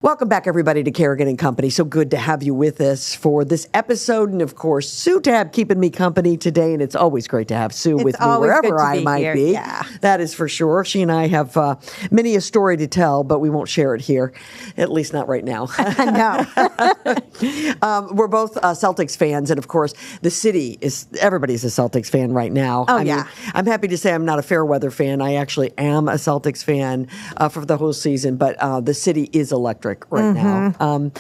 Welcome back, everybody, to Carrigan Company. So good to have you with us for this episode. And, of course, Sue Tab keeping me company today. And it's always great to have Sue with me wherever I might be. Yeah. That is for sure. She and I have many a story to tell, but we won't share it here, at least not right now. No. We're both Celtics fans. And, of course, the city everybody's a Celtics fan right now. Oh, yeah. I'm happy to say I'm not a fair weather fan. I actually am a Celtics fan for the whole season. But the city is electric right now.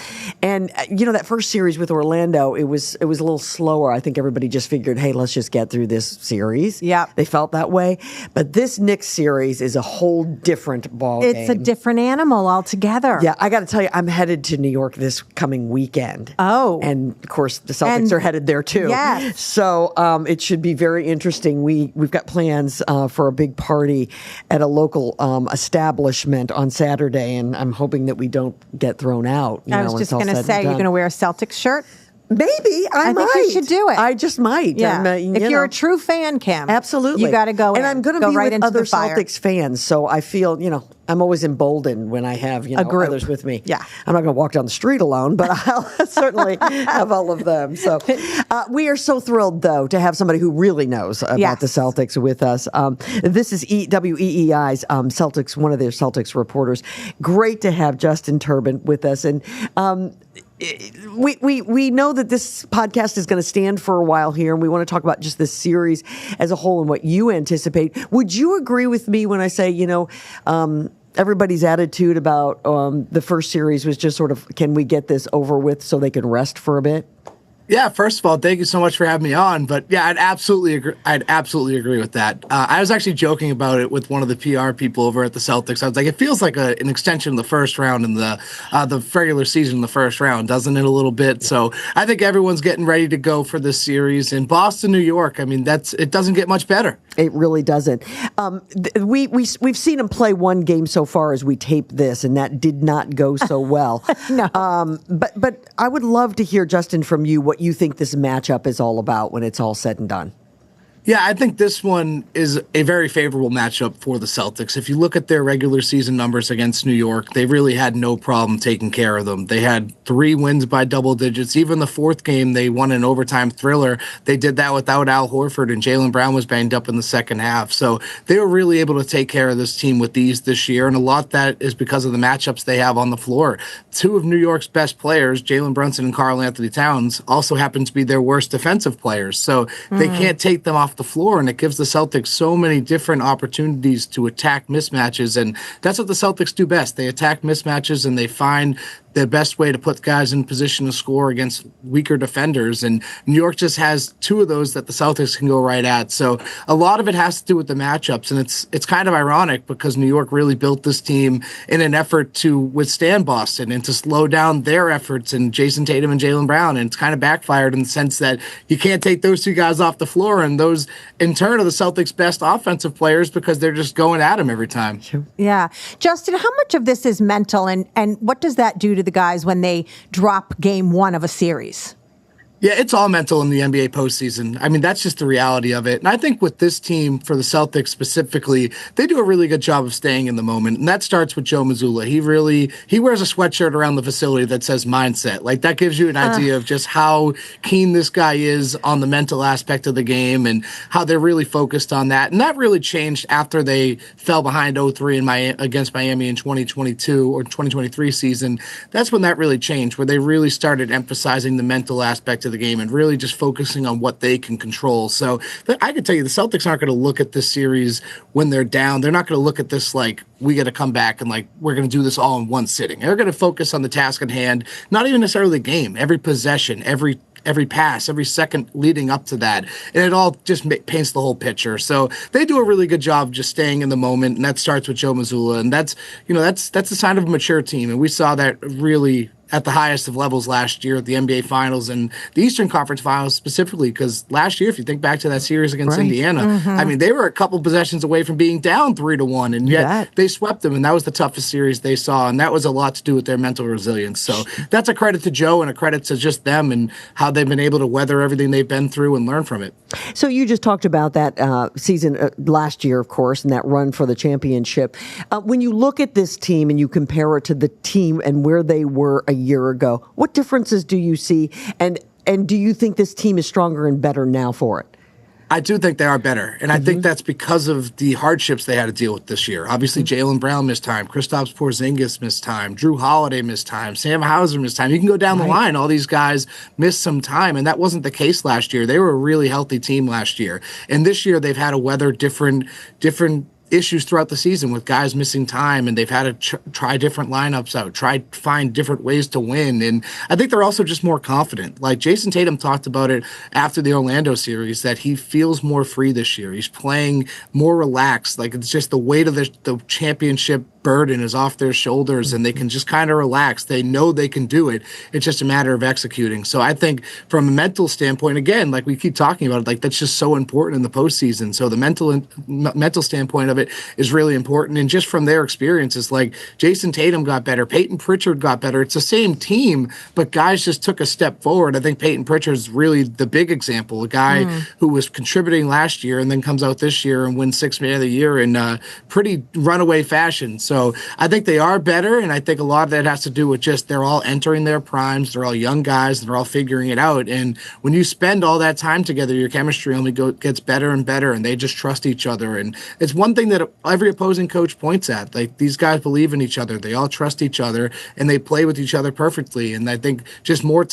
And that first series with Orlando, it was a little slower. I think everybody just figured, hey, let's just get through this series. Yeah. They felt that way. But this Knicks series is a whole different ball game. It's a different animal altogether. Yeah, I got to tell you, I'm headed to New York this coming weekend. Oh. And, of course, the Celtics are headed there, too. Yes. So it should be very interesting. We've got plans for a big party at a local establishment on Saturday, and I'm hoping that we don't get thrown out. I was just going to say, you're going to wear a Celtics shirt? Maybe I might. think you should do it. I just might. Yeah. If you're a true fan, Kim, absolutely, you got to go. And I'm going to be right with other Celtics fans, so I feel I'm always emboldened when I have a group. Others with me. Yeah, I'm not going to walk down the street alone, but I'll certainly have all of them. So we are so thrilled, though, to have somebody who really knows about the Celtics with us. This is WEEI's Celtics, one of their Celtics reporters. Great to have Justin Turpin with us, and we know that this podcast is going to stand for a while here, and we want to talk about just this series as a whole and what you anticipate. Would you agree with me when I say, everybody's attitude about the first series was just sort of, can we get this over with so they can rest for a bit? Yeah, first of all, thank you so much for having me on. But yeah, I'd absolutely agree with that. I was actually joking about it with one of the PR people over at the Celtics. I was like, it feels like an extension of the first round in the regular season in the first round, doesn't it, a little bit? So I think everyone's getting ready to go for this series. In Boston, New York, I mean, it doesn't get much better. It really doesn't. We've seen them play one game so far as we tape this, and that did not go so well. No. But I would love to hear, Justin, from you what you think this matchup is all about when it's all said and done. Yeah, I think this one is a very favorable matchup for the Celtics. If you look at their regular season numbers against New York, they really had no problem taking care of them. They had 3 wins by double digits. Even the fourth game, they won an overtime thriller. They did that without Al Horford, and Jaylen Brown was banged up in the second half. So they were really able to take care of this team with ease this year, and a lot of that is because of the matchups they have on the floor. 2 of New York's best players, Jalen Brunson and Karl Anthony Towns, also happen to be their worst defensive players. So they can't take them off the floor, and it gives the Celtics so many different opportunities to attack mismatches, and that's what the Celtics do best. They attack mismatches, and they find the best way to put guys in position to score against weaker defenders, and New York just has 2 of those that the Celtics can go right at. So a lot of it has to do with the matchups, and it's kind of ironic because New York really built this team in an effort to withstand Boston and to slow down their efforts and Jason Tatum and Jaylen Brown, and it's kind of backfired in the sense that you can't take those 2 guys off the floor, and those in turn are the Celtics' best offensive players because they're just going at them every time. Yeah. Justin, how much of this is mental, and what does that do to the guys when they drop game 1 of a series? Yeah, it's all mental in the NBA postseason. I mean, that's just the reality of it. And I think with this team, for the Celtics specifically, they do a really good job of staying in the moment. And that starts with Joe Mazzulla. He wears a sweatshirt around the facility that says mindset. Like, that gives you an idea of just how keen this guy is on the mental aspect of the game and how they're really focused on that. And that really changed after they fell behind 0-3 against Miami in 2022 or 2023 season. That's when that really changed, where they really started emphasizing the mental aspect of the game and really just focusing on what they can control. So I can tell you the Celtics aren't going to look at this series when they're down. They're not going to look at this like, we got to come back and like, we're going to do this all in one sitting. They're going to focus on the task at hand, not even necessarily the game, every possession, every pass, every second leading up to that. And it all just paints the whole picture. So they do a really good job of just staying in the moment. And that starts with Joe Mazzulla. And that's the sign of a mature team. And we saw that really at the highest of levels last year at the NBA Finals and the Eastern Conference Finals specifically, because last year, if you think back to that series against Indiana, I mean, they were a couple possessions away from being down 3-1, and yet they swept them, and that was the toughest series they saw, and that was a lot to do with their mental resilience. So that's a credit to Joe and a credit to just them and how they've been able to weather everything they've been through and learn from it. So you just talked about that season last year, of course, and that run for the championship. When you look at this team and you compare it to the team and where they were a year ago, what differences do you see? And do you think this team is stronger and better now for it? I do think they are better, and I think that's because of the hardships they had to deal with this year. Obviously, Jaylen Brown missed time, Kristaps Porzingis missed time, Drew Holiday missed time, Sam Hauser missed time. You can go down the line. All these guys missed some time, and that wasn't the case last year. They were a really healthy team last year, and this year they've had to weather different issues throughout the season with guys missing time, and they've had to try different lineups out, try to find different ways to win. And I think they're also just more confident. Like Jason Tatum talked about it after the Orlando series, that he feels more free this year. He's playing more relaxed. Like, it's just the weight of the championship burden is off their shoulders, and they can just kind of relax. They know they can do it. It's just a matter of executing. So I think from a mental standpoint, again, like we keep talking about it, like that's just so important in the postseason. So the mental standpoint of it is really important. And just from their experiences, like Jason Tatum got better, Peyton Pritchard got better. It's the same team, but guys just took a step forward. I think Peyton Pritchard is really the big example, a guy who was contributing last year and then comes out this year and wins Sixth Man of the Year in pretty runaway fashion. So I think they are better, and I think a lot of that has to do with just they're all entering their primes, they're all young guys, they're all figuring it out. And when you spend all that time together, your chemistry only gets better and better, and they just trust each other. And it's one thing that every opposing coach points at. Like, these guys believe in each other, they all trust each other, and they play with each other perfectly. And I think just the more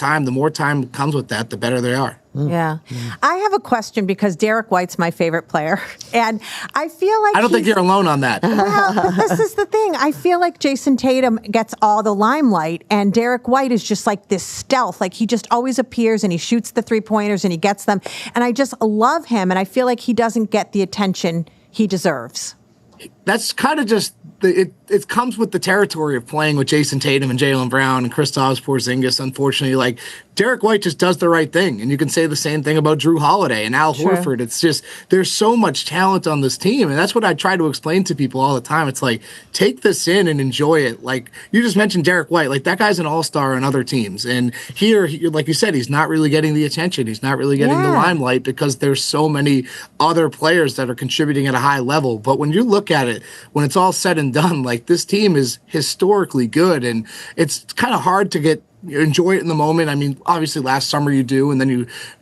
time comes with that, the better they are. Yeah. I have a question because Derek White's my favorite player. And I feel like I don't think you're alone on that. Well, but this is the thing. I feel like Jason Tatum gets all the limelight, and Derek White is just like this stealth. Like, he just always appears and he shoots the 3-pointers and he gets them. And I just love him. And I feel like he doesn't get the attention he deserves. That's kind of just it comes with the territory of playing with Jason Tatum and Jaylen Brown and Kristaps Porzingis. Unfortunately, like, Derek White just does the right thing, and you can say the same thing about Drew Holiday and Al Horford. It's just there's so much talent on this team, and that's what I try to explain to people all the time. It's like, take this in and enjoy it. Like, you just mentioned Derek White, like, that guy's an all-star on other teams, and here, like you said, he's not really getting the attention. He's not really getting the limelight because there's so many other players that are contributing at a high level. But when you look at it, when it's all said and done, like, this team is historically good, and it's kind of hard to enjoy it in the moment. I mean, obviously last summer you do, and then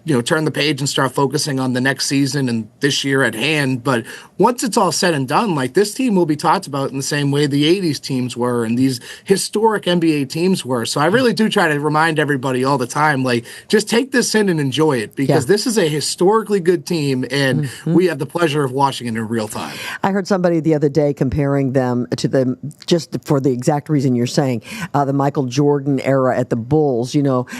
you turn the page and start focusing on the next season and this year at hand. But once it's all said and done, like, this team will be talked about in the same way the 80s teams were and these historic NBA teams were. So I really do try to remind everybody all the time, like, just take this in and enjoy it, because this is a historically good team, and we have the pleasure of watching it in real time. I heard somebody the other day comparing them to just for the exact reason you're saying, the Michael Jordan era at the Bulls.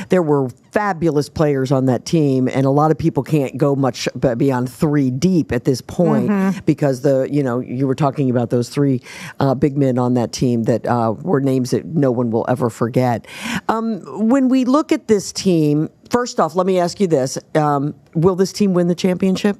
There were fabulous players on that team, and a lot of people can't go much beyond 3 deep at this point because you were talking about those 3 big men on that team that were names that no one will ever forget. When we look at this team, first off, let me ask you this: will this team win the championship?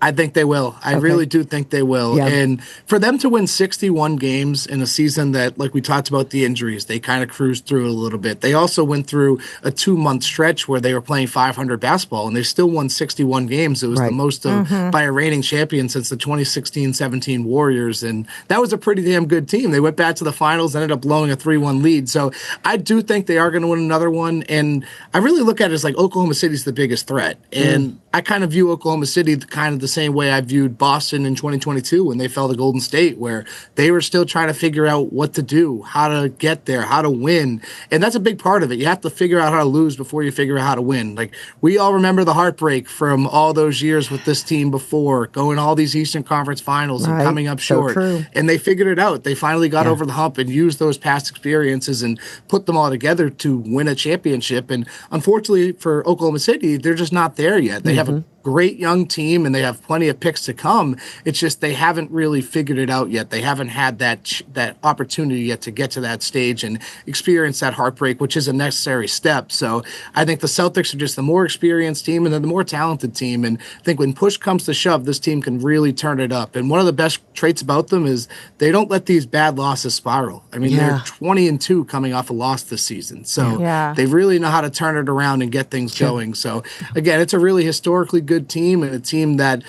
I think they will. I really do think they will. Yeah. And for them to win 61 games in a season that, like we talked about the injuries, they kind of cruised through a little bit. They also went through a 2-month stretch where they were playing 500 basketball, and they still won 61 games. It was the most by a reigning champion since the 2016-17 Warriors, and that was a pretty damn good team. They went back to the finals, ended up blowing a 3-1 lead. So I do think they are going to win another one, and I really look at it as like Oklahoma City's the biggest threat. And I kind of view Oklahoma City kind of the same way I viewed Boston in 2022 when they fell to Golden State, where they were still trying to figure out what to do, how to get there, how to win. And that's a big part of it. You have to figure out how to lose before you figure out how to win. Like, we all remember the heartbreak from all those years with this team before, going all these Eastern Conference Finals and coming up short. And they figured it out. They finally got over the hump and used those past experiences and put them all together to win a championship. And unfortunately for Oklahoma City, they're just not there yet. They have a great young team and they have plenty of picks to come. It's just they haven't really figured it out yet. They haven't had that opportunity yet to get to that stage and experience that heartbreak, which is a necessary step. So I think the Celtics are just the more experienced team and they're the more talented team. And I think when push comes to shove, this team can really turn it up. And one of the best traits about them is they don't let these bad losses spiral. I mean, they're 20-2 coming off a loss this season. So they really know how to turn it around and get things going. So again, it's a really historically good team and a team that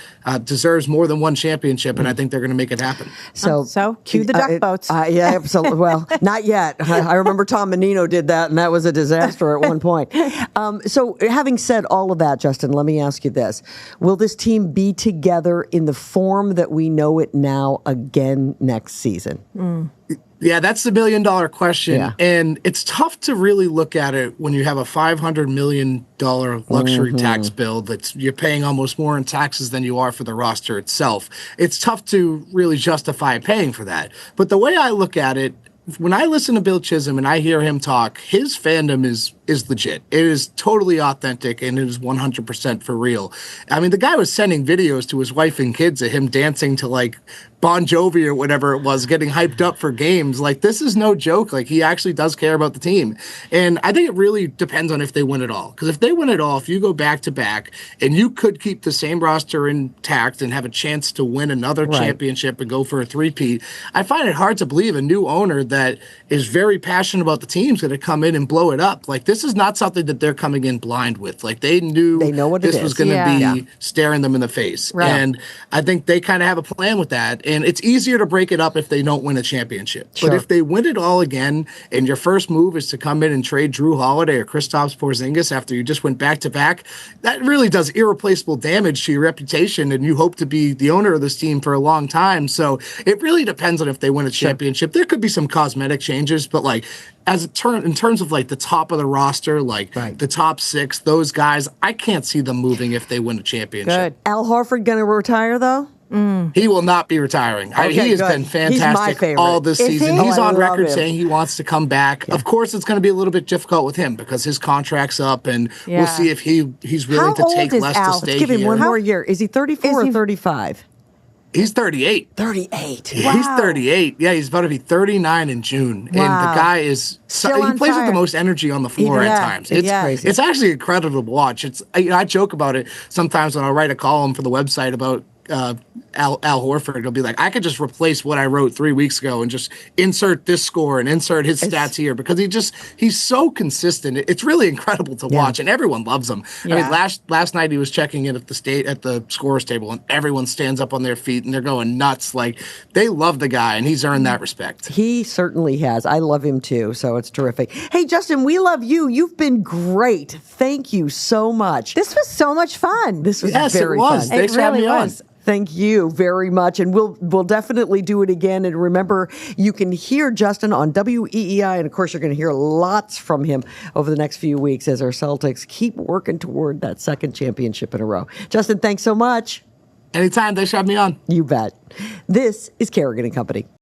deserves more than one championship, and I think they're going to make it happen. So cue the duck boats. Yeah, absolutely. Well, not yet. I remember Tom Menino did that, and that was a disaster at one point. So having said all of that, Justin, let me ask you this. Will this team be together in the form that we know it now again next season? Yeah, that's the $1 million question. Yeah. And it's tough to really look at it when you have a $500 million luxury tax bill that you're paying almost more in taxes than you are for the roster itself. It's tough to really justify paying for that. But the way I look at it, when I listen to Bill Chisholm and I hear him talk, his fandom is legit. It is totally authentic and it is 100% for real. I mean, the guy was sending videos to his wife and kids of him dancing to like Bon Jovi or whatever it was, getting hyped up for games. Like, this is no joke. Like, he actually does care about the team. And I think it really depends on if they win it all. Because if they win it all, if you go back to back and you could keep the same roster intact and have a chance to win another championship and go for a three-peat, I find it hard to believe a new owner that is very passionate about the team is going to come in and blow it up. Like, this is not something that they're coming in blind with. Like, they knew this was going to be staring them in the face. Right. And I think they kind of have a plan with that. And it's easier to break it up if they don't win a championship. Sure. But if they win it all again, and your first move is to come in and trade Drew Holiday or Kristaps Porzingis after you just went back-to-back, that really does irreplaceable damage to your reputation, and you hope to be the owner of this team for a long time. So it really depends on if they win a championship. There could be some cosmetic changes, but like in terms of like the top of the roster, like the top six, those guys, I can't see them moving if they win a championship. Good. Al Horford going to retire, though? He will not be retiring. Okay, he has been fantastic all this season. He's on record saying he wants to come back. Of course, it's going to be a little bit difficult with him because his contract's up, and we'll see if he's willing to take less to stay Let's give him one more year. Is he 34 or 35? He's 38. 38. Wow. He's 38. Yeah, he's about to be 39 in June. Wow. And the guy is he plays with the most energy on the floor at times. It's crazy. It's actually incredible to watch. I joke about it sometimes when I write a column for the website about Al Horford. It'll be like, I could just replace what I wrote 3 weeks ago and just insert this score and insert his stats here because he's so consistent. It's really incredible to watch, and everyone loves him. I mean, last night he was checking in at the scorer's table, and everyone stands up on their feet and they're going nuts. Like, they love the guy, and he's earned that respect. He certainly has. I love him too, so it's terrific. Hey, Justin, we love you. You've been great. Thank you so much. This was so much fun. This was very fun. Thanks for having me on. Thank you very much. And we'll definitely do it again. And remember, you can hear Justin on WEEI. And of course, you're going to hear lots from him over the next few weeks as our Celtics keep working toward that second championship in a row. Justin, thanks so much. Anytime. Thanks for having me on. You bet. This is Carrigan Company.